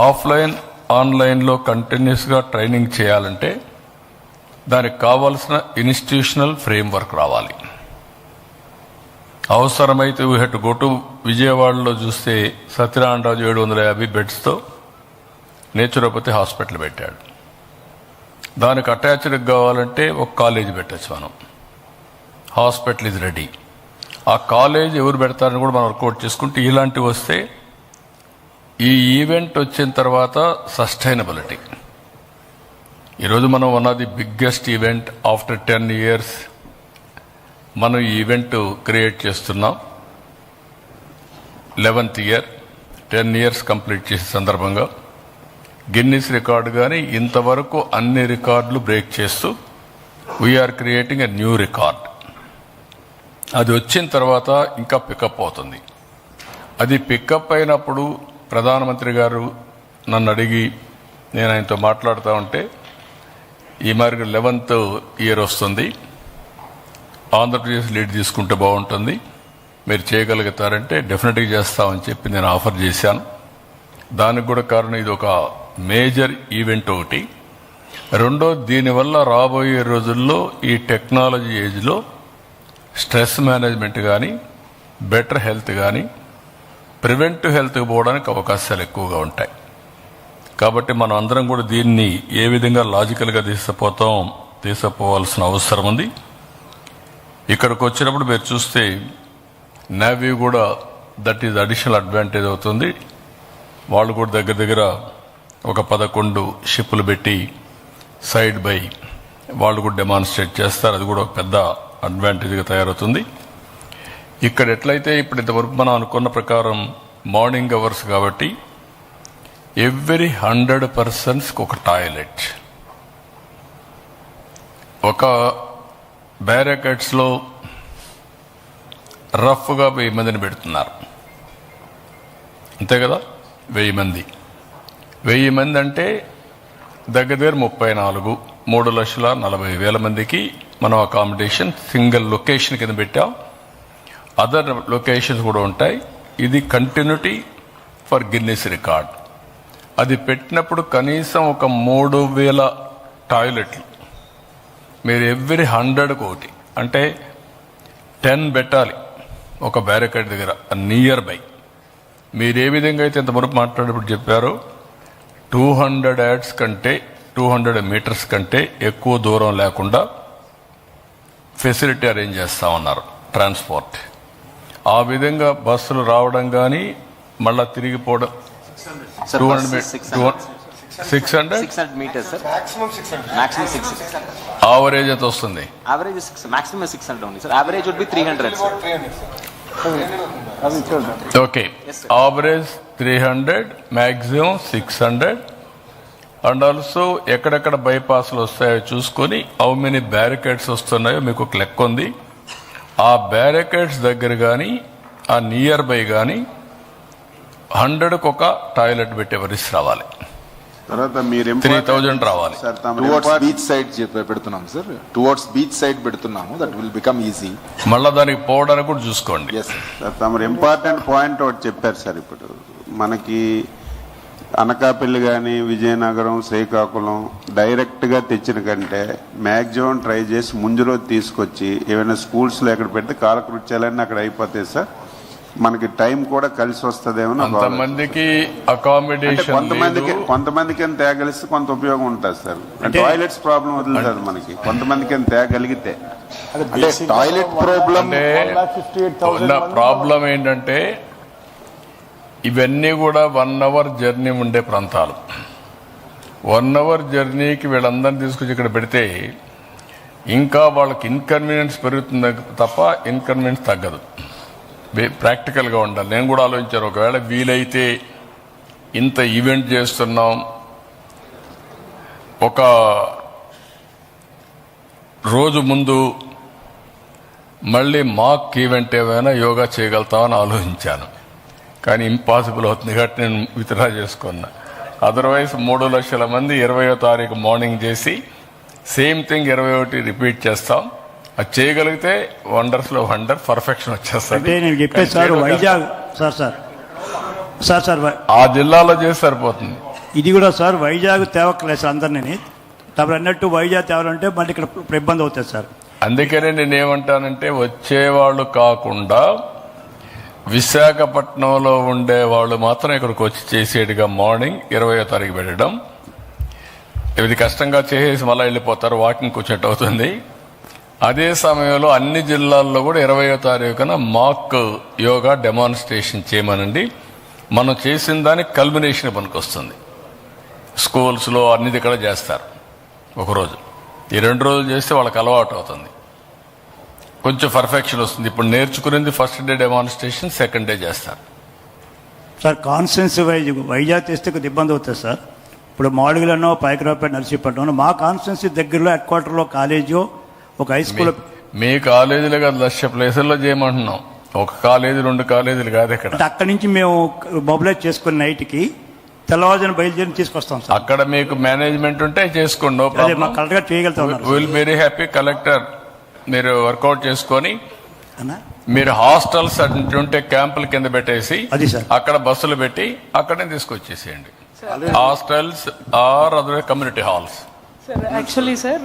Offline ఆన్లైన్లో కంటిన్యూస్గా training చేయాలంటే దానికి కావాల్సిన ఇన్స్టిట్యూషనల్ ఫ్రేమ్వర్క్ రావాలి. అవసరమైతే we have to go to విజయవాడలో చూస్తే సత్యనారాయణరాజు 750 బెడ్స్తో నేచురోపతి హాస్పిటల్ పెట్టాడు. దానికి అటాచ్డ్ కావాలంటే ఒక కాలేజ్ పెట్టచ్చు. మనం హాస్పిటల్ ఇస్ రెడీ. ఆ కాలేజ్ ఎవరు పెడతారని కూడా మనం వర్కౌట్ చేసుకుంటే ఇలాంటివి వస్తే ఈ ఈవెంట్ వచ్చిన తర్వాత సస్టైనబిలిటీ. ఈరోజు మనం one of the biggest event after 10 years మనం ఈ ఈవెంట్ క్రియేట్ చేస్తున్నాం. 11th year 10 years కంప్లీట్ చేసే సందర్భంగా గిన్నిస్ రికార్డు కానీ ఇంతవరకు అన్ని రికార్డులు బ్రేక్ చేస్తూ we are creating a new record. అది వచ్చిన తర్వాత ఇంకా పికప్ అవుతుంది. అది పికప్ అయినప్పుడు ప్రధానమంత్రి గారు నన్ను అడిగి నేను ఆయనతో మాట్లాడుతూ ఉంటే ఈ మార్గం 11th year వస్తుంది, ఆంధ్రప్రదేశ్ లీడ్ తీసుకుంటే బాగుంటుంది, మీరు చేయగలుగుతారంటే డెఫినెట్గా చేస్తామని చెప్పి నేను ఆఫర్ చేశాను. దానికి కూడా కారణం ఇది ఒక మేజర్ ఈవెంట్ ఒకటి. రెండో, దీనివల్ల రాబోయే రోజుల్లో ఈ టెక్నాలజీ ఏజ్లో స్ట్రెస్ మేనేజ్మెంట్ కానీ బెటర్ హెల్త్ కానీ ప్రివెంటివ్ హెల్త్కి పోవడానికి అవకాశాలు ఎక్కువగా ఉంటాయి. కాబట్టి మనం అందరం కూడా దీన్ని ఏ విధంగా లాజికల్గా తీసుకుపోవాల్సిన అవసరం ఉంది. ఇక్కడికి వచ్చినప్పుడు మీరు చూస్తే నేవీ కూడా దట్ ఈజ్ అడిషనల్ అడ్వాంటేజ్ అవుతుంది. వాళ్ళు కూడా దగ్గర దగ్గర ఒక 11 షిప్పులు పెట్టి సైడ్ బై వాళ్ళు కూడా డెమాన్స్ట్రేట్ చేస్తారు. అది కూడా ఒక పెద్ద అడ్వాంటేజ్గా తయారవుతుంది. ఇక్కడ ఎట్లయితే ఇప్పుడు ఇంతవరకు మనం అనుకున్న ప్రకారం మార్నింగ్ అవర్స్ కాబట్టి ఎవ్రీ 100 personsకి ఒక టాయిలెట్, ఒక బ్యారికేడ్స్లో రఫ్గా 1000 మందిని పెడుతున్నారు. అంతే కదా, 1000 మంది. 1000 మంది అంటే దగ్గర దగ్గర 34 3,40,000 మందికి మనం అకామిడేషన్ సింగిల్ లొకేషన్ కింద పెట్టాం. అదర్ లొకేషన్స్ కూడా ఉంటాయి. ఇది కంటిన్యూటీ ఫర్ గిన్నిస్ రికార్డ్. అది పెట్టినప్పుడు కనీసం ఒక 3,000 టాయిలెట్లు మీరు ఎవ్రీ 100కు ఒకటి అంటే 10 పెట్టాలి ఒక బ్యారికేడ్ దగ్గర నియర్ బై. మీరు ఏ విధంగా అయితే ఇంతవరకు మాట్లాడేప్పుడు చెప్పారో 200 yards కంటే 200 meters కంటే ఎక్కువ దూరం లేకుండా ఫెసిలిటీ అరేంజ్ చేస్తామన్నారు ట్రాన్స్పోర్ట్. ఆ విధంగా బస్సులు రావడం కానీ మళ్ళా తిరిగిపోవడం 600 meters sir, maximum 600. Average ఎంత వస్తుంది? Average maximum 600 only sir. Average would be 300 sir. Okay, average 300, maximum 600. And also ఎక్కడెక్కడ బైపాస్లు వస్తాయో చూసుకొని హౌ మెనీ బ్యారికేడ్స్ వస్తున్నాయో మీకు ఒక లెక్క ఉంది. ఆ బ్యారికేడ్స్ దగ్గర కానీ ఆ నియర్ బై కానీ 100కు ఒక టాయిలెట్ పెట్టే పరిస్థితి రావాలి. తర్వాత మీరు 3000 రావాలి. టువర్డ్స్ బీచ్ సైడ్ పెడుతున్నాం సార్, టువర్డ్స్ బీచ్ సైడ్ పెడుతున్నాము. That will become easy. మళ్ళా దానికి పోవడానికి కూడా చూసుకోండి. సార్ తమరు ఇంపార్టెంట్ పాయింట్ ఒకటి చెప్పారు సార్. ఇప్పుడు మనకి అనకాపల్లి కానీ విజయనగరం శ్రీకాకుళం డైరెక్ట్గా తెచ్చిన కంటే మ్యాక్సిమం ట్రై చేసి ముందు రోజు తీసుకొచ్చి ఏమైనా స్కూల్స్లో ఎక్కడ పెడితే కాలకృత్యాలన్నీ అక్కడ అయిపోతాయి సార్. మనకి టైం కూడా కలిసి వస్తుందేమో. కొంతమందికి అకామిడేషన్ కొంతమందికి తేగలిస్తే కొంత ఉపయోగం ఉంటుంది సార్. టాయిలెట్స్ ప్రాబ్లం వదులుతుంది మనకి. కొంతమందికి తేగలిగితే టాయిలెట్ ప్రాబ్లం ఏంటంటే ఇవన్నీ కూడా 1 hour జర్నీ ఉండే ప్రాంతాలు. 1 hour జర్నీకి వీళ్ళందరినీ తీసుకొచ్చి ఇక్కడ పెడితే ఇంకా వాళ్ళకి ఇన్కన్వీనియన్స్ పెరుగుతుంది తప్ప ఇన్కన్వీనియన్స్ తగ్గదు. ప్రాక్టికల్గా ఉండాలి. నేను కూడా ఆలోచించాను, ఒకవేళ వీలైతే ఇంత ఈవెంట్ చేస్తున్నాం, ఒక రోజు ముందు మళ్ళీ మాక్ ఈవెంట్ ఏమైనా యోగా చేయగలుగుతామని ఆలోచించాను. కానీ ఇంపాసిబుల్ అవుతుంది కాబట్టి నేను విత్డ్రా చేసుకున్నా. అదర్వైజ్ 3 లక్షల మంది 20వ తారీఖు మార్నింగ్ చేసి సేమ్ థింగ్ 21 రిపీట్ చేస్తాం. అది చేయగలిగితే వండర్స్లో వండర్ పర్ఫెక్షన్ వచ్చేస్తుంది. నేను చెప్పేది సార్ వైజాగ్ సార్ సార్ ఆ జిల్లాలో చేసి సరిపోతుంది. ఇది కూడా సార్ వైజాగ్ తేవక్కలేదు సార్ అందరినీ. తమరు అన్నట్టు వైజాగ్ తేవాలంటే మళ్ళీ ఇక్కడ ఇప్పుడు ఇబ్బంది అవుతుంది సార్. అందుకనే నేనేమంటానంటే వచ్చేవాళ్ళు కాకుండా విశాఖపట్నంలో ఉండే వాళ్ళు మాత్రం ఇక్కడికి వచ్చి చేసేట్టుగా మార్నింగ్ 20వ తారీఖు పెట్టడం. ఇది కష్టంగా చేసేసి మళ్ళీ వెళ్ళిపోతారు, వాకింగ్ కూర్చున్నట్టు అవుతుంది. అదే సమయంలో అన్ని జిల్లాల్లో కూడా 20వ తారీఖున మాక్ యోగా డెమాన్స్ట్రేషన్ చేయమనండి. మనం చేసిన దానికి కల్మినేషన్ పనికొస్తుంది. స్కూల్స్లో అన్ని దగ్గర చేస్తారు ఒకరోజు. ఈ 2 రోజులు చేస్తే వాళ్ళకి అలవాటు అవుతుంది, కొంచెం పర్ఫెక్షన్ వస్తుంది. ఇప్పుడు నేర్చుకునేది first day demonstration, second day చేస్తారు. సార్ కాన్స్టిట్యున్సీ వైజాగ్ తెస్తే కొద్దిగా ఇబ్బంది అవుతుంది సార్. ఇప్పుడు మాడుగులనో పైకిరాపేట నర్సీపట్నం మా కాన్స్టిట్యున్సీ దగ్గరలో హెడ్ క్వార్టర్లో కాలేజో ఒక హై స్కూల్. మీ కాలేజీలు కాదు, 1,00,000 ప్లేసుల్లో చేయమంటున్నాం. ఒక కాలేజీ 2 కాలేజీలు కాదు ఇక్కడ. అంటే అక్కడి నుంచి మేము మొబిలైజ్ చేసుకుని నైట్కి తెల్లవారుజామున బయలుదేరి తీసుకొస్తాం సార్. అక్కడ మీకు మేనేజ్మెంట్ ఉంటే చేసుకోండి, అదే మాకు కరెక్ట్గా చేయగలుగుతాం. Will very happy. కలెక్టర్ మీరు వర్కౌట్ చేసుకొని అన్నా మీరు హాస్టల్స్ ఉంటే క్యాంపుల కింద పెట్టేసి అది సార్ అక్కడ బస్సులు పెట్టి అక్కడే తీసుకొచ్చేసేయండి. Hostels or other community halls. Sir, actually, sir,